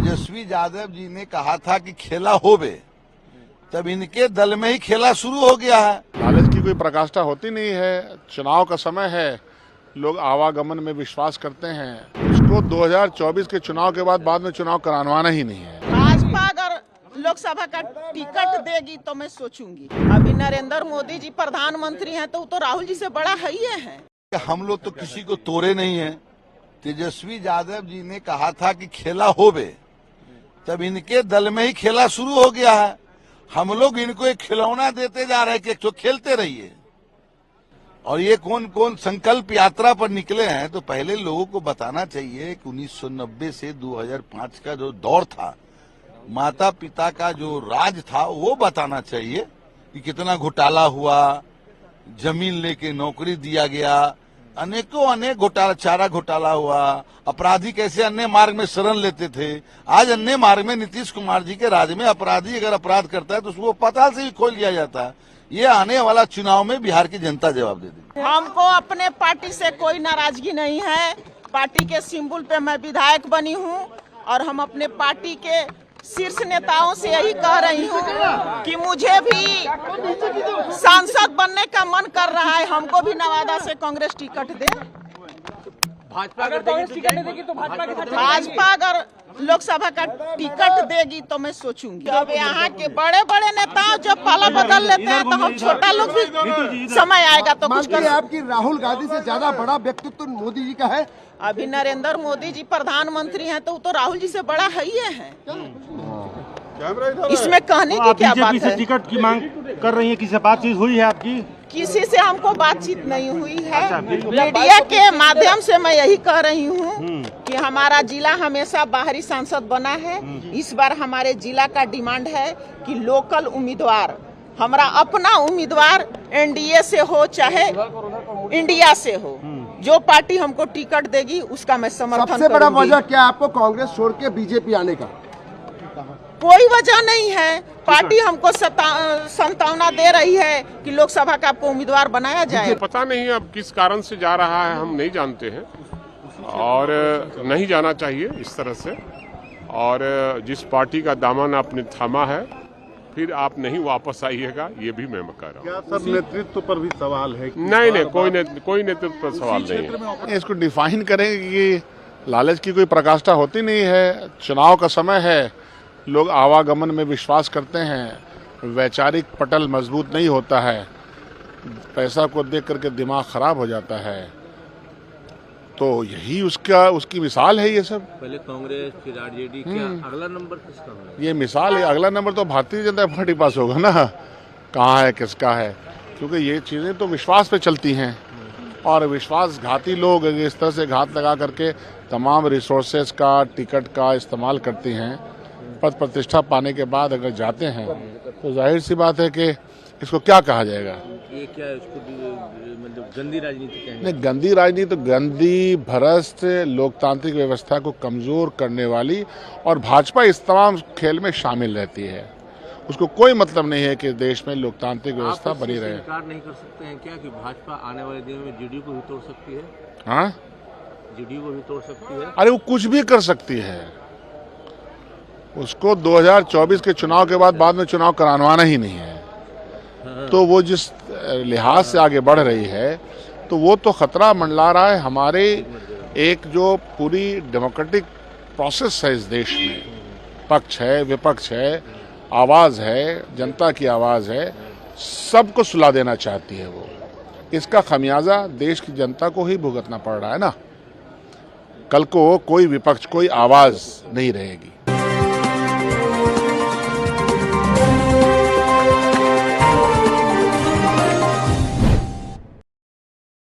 तेजस्वी यादव जी ने कहा था कि खेला होवे, तब इनके दल में ही खेला शुरू हो गया है। लालच की कोई प्रकाष्ठा होती नहीं है। चुनाव का समय है, लोग आवागमन में विश्वास करते हैं। उसको 2024 के चुनाव के बाद में चुनाव कराना ही नहीं है। भाजपा अगर लोकसभा का टिकट देगी तो मैं सोचूंगी। अभी नरेंद्र मोदी जी प्रधानमंत्री हैं तो वो तो राहुल जी से बड़ा है ही है। हम लोग तो किसी को तोड़े नहीं है। तेजस्वी यादव जी ने कहा था कि खेला होवे, तब इनके दल में ही खेला शुरू हो गया है। हम लोग इनको एक खिलौना देते जा रहे हैं कि तो खेलते रहिए। और ये कौन कौन संकल्प यात्रा पर निकले हैं, तो पहले लोगों को बताना चाहिए कि 1990 से 2005 का जो दौर था, माता पिता का जो राज था, वो बताना चाहिए कि कितना घोटाला हुआ, जमीन लेके नौकरी दिया गया, अनेक घोटाला, चारा घोटाला हुआ, अपराधी कैसे अन्य मार्ग में शरण लेते थे। आज अन्य मार्ग में नीतीश कुमार जी के राज में अपराधी अगर अपराध करता है तो उसको पाताल से भी खोल दिया जाता है। ये आने वाला चुनाव में बिहार की जनता जवाब दे देगी। हमको अपने पार्टी से कोई नाराजगी नहीं है। पार्टी के सिंबल पे मैं विधायक बनी हूँ और हम अपने पार्टी के शीर्ष नेताओं से यही कह रही हूँ कि मुझे भी सांसद बनने का मन कर रहा है। हमको भी नवादा से कांग्रेस टिकट दे। भाजपा अगर कांग्रेस टिकट देगी तो भाजपा अगर लोकसभा का टिकट देगी तो मैं सोचूंगी। अब यहाँ के बड़े बड़े नेता जब पाला बदल लेते हैं तो हम छोटा लोग भी समय आएगा तो कुछ कर। आपकी राहुल गांधी से ज्यादा बड़ा व्यक्तित्व मोदी जी का है। अभी नरेंद्र मोदी जी प्रधानमंत्री हैं तो वो तो राहुल जी से बड़ा है ही है। इसमें कहने की क्या बात है। टिकट की मांग कर रही है, किसी से बातचीत हुई है आपकी? किसी से हमको बातचीत नहीं हुई है। मीडिया के माध्यम से मैं यही कह रही हूँ कि हमारा जिला हमेशा बाहरी सांसद बना है। इस बार हमारे जिला का डिमांड है कि लोकल उम्मीदवार, हमारा अपना उम्मीदवार एनडीए से हो चाहे इंडिया से हो, जो पार्टी हमको टिकट देगी उसका मैं समर्थन करूंगी। सबसे बड़ा वजह क्या आपको कांग्रेस छोड़ के बीजेपी आने का? कोई वजह नहीं है। पार्टी हमको संभावना दे रही है कि लोकसभा का आपको उम्मीदवार बनाया जाए। पता नहीं अब किस कारण से जा रहा है, हम नहीं जानते हैं और नहीं जाना चाहिए इस तरह से। और जिस पार्टी का दामन आपने थामा है, फिर आप नहीं वापस आइएगा, ये भी मैं कह रहा हूँ। सब नेतृत्व पर भी सवाल है? नहीं, कोई नेतृत्व पर सवाल नहीं है। इसको डिफाइन करेंगे कि लालच की कोई प्रकाष्ठा होती नहीं है। चुनाव का समय है, लोग आवागमन में विश्वास करते हैं। वैचारिक पटल मजबूत नहीं होता है, पैसा को देख करके दिमाग खराब हो जाता है। तो यही उसकी मिसाल है। ये सब पहले कांग्रेस फिर आरजेडी, क्या अगला नंबर किसका होगा? ये मिसाल है। अगला नंबर तो भारतीय जनता पार्टी पास होगा ना, कहाँ है किसका है, क्योंकि ये चीज़ें तो विश्वास पे चलती हैं और विश्वासघाती लोग इस तरह से घात लगा करके तमाम रिसोर्सेज का, टिकट का इस्तेमाल करते हैं। पद प्रतिष्ठा पाने के बाद अगर जाते हैं तो जाहिर सी बात है कि इसको क्या कहा जाएगा? ये क्या है, उसको मतलब गंदी राजनीति कहेंगे? नहीं, गंदी राजनीति तो गंदी, भ्रष्ट, लोकतांत्रिक व्यवस्था को कमजोर करने वाली, और भाजपा इस तमाम खेल में शामिल रहती है। उसको कोई मतलब नहीं है कि देश में लोकतांत्रिक व्यवस्था बनी रहे। इनकार नहीं कर सकते हैं क्या कि भाजपा आने वाले दिनों में जेडीयू को भी तोड़ सकती है? हाँ, जेडीयू को भी तोड़ सकती है। अरे वो कुछ भी कर सकती है। उसको 2024 के चुनाव के बाद में चुनाव कराना ही नहीं है। तो वो जिस लिहाज से आगे बढ़ रही है, तो वो तो खतरा मंडला रहा है हमारे एक जो पूरी डेमोक्रेटिक प्रोसेस है इस देश में। पक्ष है, विपक्ष है, आवाज़ है, जनता की आवाज़ है, सबको सुला देना चाहती है वो। इसका खमियाजा देश की जनता को ही भुगतना पड़ रहा है ना। कल को कोई विपक्ष, कोई आवाज़ नहीं रहेगी।